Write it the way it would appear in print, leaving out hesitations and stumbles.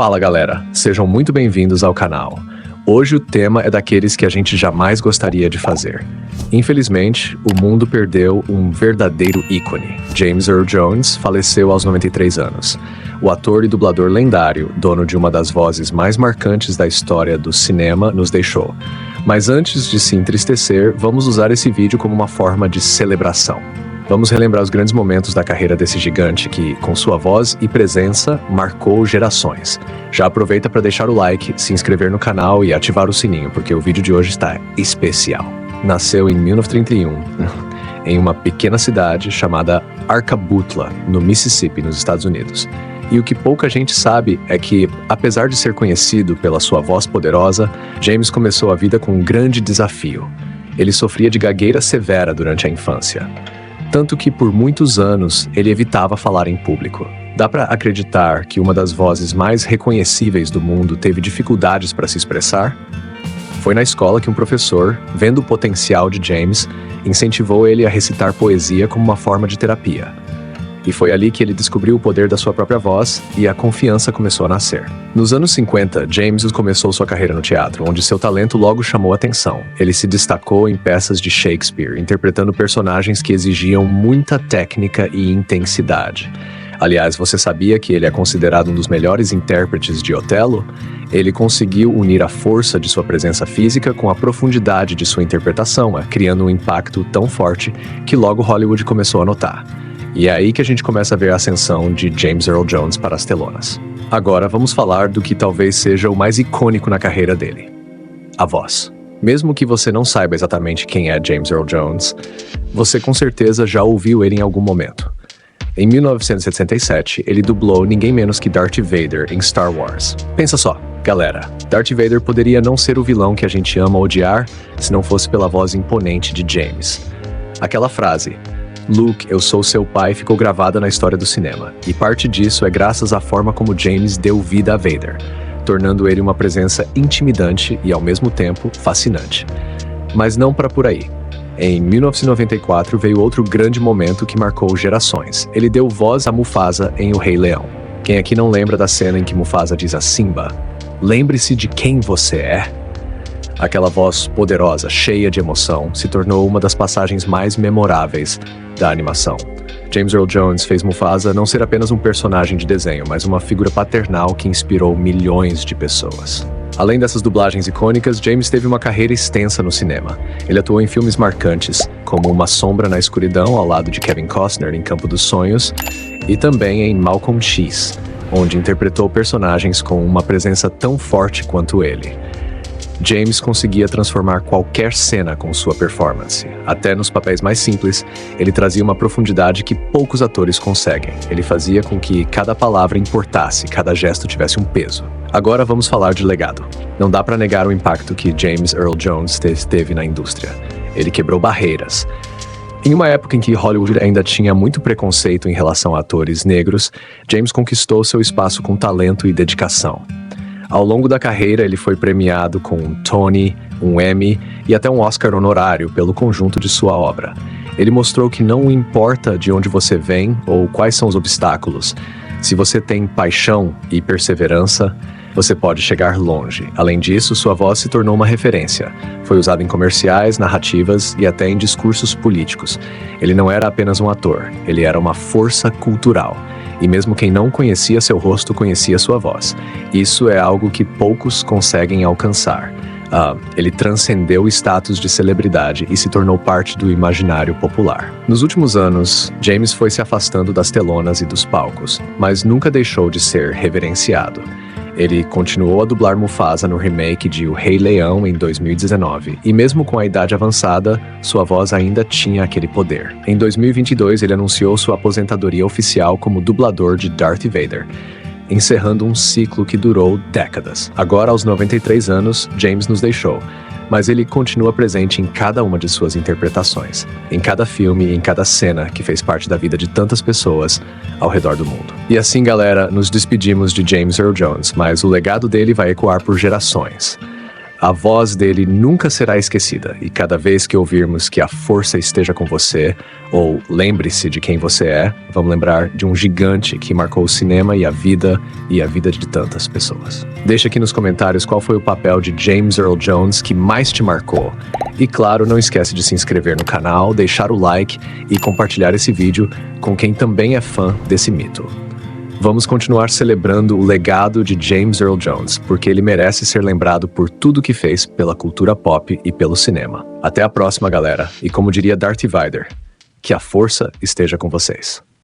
Fala galera, sejam muito bem-vindos ao canal. Hoje o tema é daqueles que a gente jamais gostaria de fazer. Infelizmente, o mundo perdeu um verdadeiro ícone. James Earl Jones faleceu aos 93 anos. O ator e dublador lendário, dono de uma das vozes mais marcantes da história do cinema, nos deixou. Mas antes de se entristecer, vamos usar esse vídeo como uma forma de celebração. Vamos relembrar os grandes momentos da carreira desse gigante que, com sua voz e presença, marcou gerações. Já aproveita para deixar o like, se inscrever no canal e ativar o sininho, porque o vídeo de hoje está especial. Nasceu em 1931, em uma pequena cidade chamada Arcabutla, no Mississippi, nos Estados Unidos. E o que pouca gente sabe é que, apesar de ser conhecido pela sua voz poderosa, James começou a vida com um grande desafio. Ele sofria de gagueira severa durante a infância. Tanto que, por muitos anos, ele evitava falar em público. Dá para acreditar que uma das vozes mais reconhecíveis do mundo teve dificuldades para se expressar? Foi na escola que um professor, vendo o potencial de James, incentivou ele a recitar poesia como uma forma de terapia. E foi ali que ele descobriu o poder da sua própria voz e a confiança começou a nascer. Nos anos 50, James começou sua carreira no teatro, onde seu talento logo chamou atenção. Ele se destacou em peças de Shakespeare, interpretando personagens que exigiam muita técnica e intensidade. Aliás, você sabia que ele é considerado um dos melhores intérpretes de Otelo? Ele conseguiu unir a força de sua presença física com a profundidade de sua interpretação, criando um impacto tão forte que logo Hollywood começou a notar. E é aí que a gente começa a ver a ascensão de James Earl Jones para as telonas. Agora vamos falar do que talvez seja o mais icônico na carreira dele: a voz. Mesmo que você não saiba exatamente quem é James Earl Jones, você com certeza já ouviu ele em algum momento. Em 1967, ele dublou ninguém menos que Darth Vader em Star Wars. Pensa só, galera, Darth Vader poderia não ser o vilão que a gente ama odiar se não fosse pela voz imponente de James. Aquela frase, "Luke, eu sou seu pai", ficou gravada na história do cinema, e parte disso é graças à forma como James deu vida a Vader, tornando ele uma presença intimidante e, ao mesmo tempo, fascinante. Mas não para por aí. Em 1994 veio outro grande momento que marcou gerações. Ele deu voz a Mufasa em O Rei Leão. Quem aqui não lembra da cena em que Mufasa diz a Simba: "Lembre-se de quem você é"? Aquela voz poderosa, cheia de emoção, se tornou uma das passagens mais memoráveis da animação. James Earl Jones fez Mufasa não ser apenas um personagem de desenho, mas uma figura paternal que inspirou milhões de pessoas. Além dessas dublagens icônicas, James teve uma carreira extensa no cinema. Ele atuou em filmes marcantes, como Uma Sombra na Escuridão, ao lado de Kevin Costner em Campo dos Sonhos, e também em Malcolm X, onde interpretou personagens com uma presença tão forte quanto ele. James conseguia transformar qualquer cena com sua performance. Até nos papéis mais simples, ele trazia uma profundidade que poucos atores conseguem. Ele fazia com que cada palavra importasse, cada gesto tivesse um peso. Agora vamos falar de legado. Não dá para negar o impacto que James Earl Jones teve na indústria. Ele quebrou barreiras. Em uma época em que Hollywood ainda tinha muito preconceito em relação a atores negros, James conquistou seu espaço com talento e dedicação. Ao longo da carreira, ele foi premiado com um Tony, um Emmy e até um Oscar honorário pelo conjunto de sua obra. Ele mostrou que não importa de onde você vem ou quais são os obstáculos, se você tem paixão e perseverança, você pode chegar longe. Além disso, sua voz se tornou uma referência. Foi usada em comerciais, narrativas e até em discursos políticos. Ele não era apenas um ator, ele era uma força cultural. E mesmo quem não conhecia seu rosto conhecia sua voz. Isso é algo que poucos conseguem alcançar. Ele transcendeu o status de celebridade e se tornou parte do imaginário popular. Nos últimos anos, James foi se afastando das telonas e dos palcos, mas nunca deixou de ser reverenciado. Ele continuou a dublar Mufasa no remake de O Rei Leão em 2019, e mesmo com a idade avançada, sua voz ainda tinha aquele poder. Em 2022, ele anunciou sua aposentadoria oficial como dublador de Darth Vader, encerrando um ciclo que durou décadas. Agora, aos 93 anos, James nos deixou, mas ele continua presente em cada uma de suas interpretações, em cada filme e em cada cena que fez parte da vida de tantas pessoas ao redor do mundo. E assim, galera, nos despedimos de James Earl Jones, mas o legado dele vai ecoar por gerações. A voz dele nunca será esquecida, e cada vez que ouvirmos que a força esteja com você, ou lembre-se de quem você é, vamos lembrar de um gigante que marcou o cinema e a vida de tantas pessoas. Deixa aqui nos comentários qual foi o papel de James Earl Jones que mais te marcou. E claro, não esquece de se inscrever no canal, deixar o like e compartilhar esse vídeo com quem também é fã desse mito. Vamos continuar celebrando o legado de James Earl Jones, porque ele merece ser lembrado por tudo que fez pela cultura pop e pelo cinema. Até a próxima, galera, e como diria Darth Vader, que a força esteja com vocês.